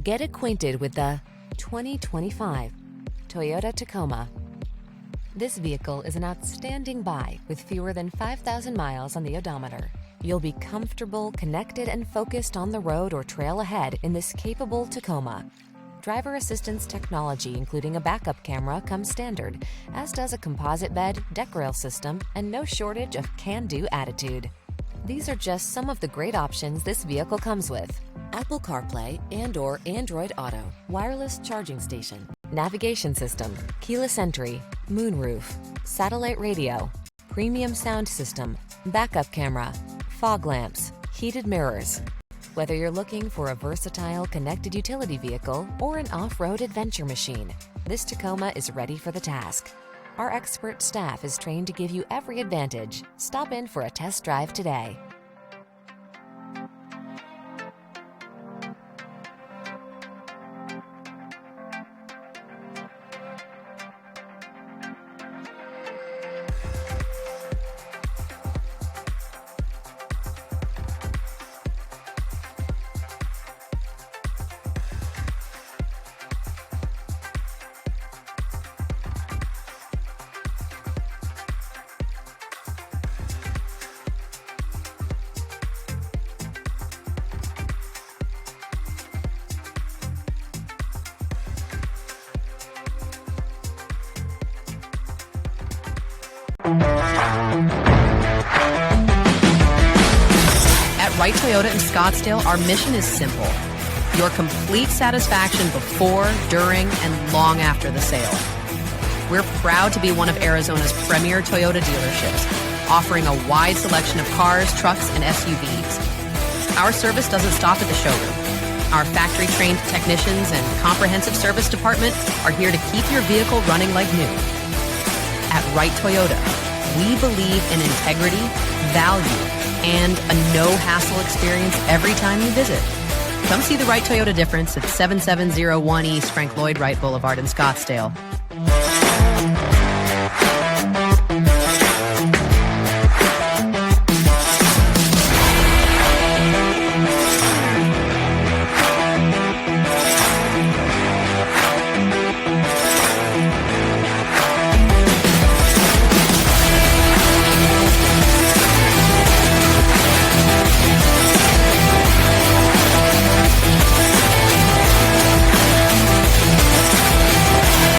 Get acquainted with the 2025 Toyota Tacoma. This vehicle is an outstanding buy with fewer than 5,000 miles on the odometer. You'll be comfortable, connected, and focused on the road or trail ahead in this capable Tacoma. Driver assistance technology, including a backup camera, comes standard, as does a composite bed, deck rail system, and no shortage of can-do attitude. These are just some of the great options this vehicle comes with: Apple CarPlay and/or Android Auto, wireless charging station, navigation system, keyless entry, moonroof, satellite radio, premium sound system, backup camera, fog lamps, heated mirrors. Whether you're looking for a versatile connected utility vehicle or an off-road adventure machine, this Tacoma is ready for the task. Our expert staff is trained to give you every advantage. Stop in for a test drive today. At Wright Toyota in Scottsdale, our mission is simple: your complete satisfaction before, during, and long after the sale. We're proud to be one of Arizona's premier Toyota dealerships, offering a wide selection of cars, trucks, and SUVs. Our service doesn't stop at the showroom. Our factory-trained technicians and comprehensive service department are here to keep your vehicle running like new. At Wright Toyota, we believe in integrity, value, and a no-hassle experience every time you visit. Come see the Wright Toyota difference at 7701 East Frank Lloyd Wright Boulevard in Scottsdale.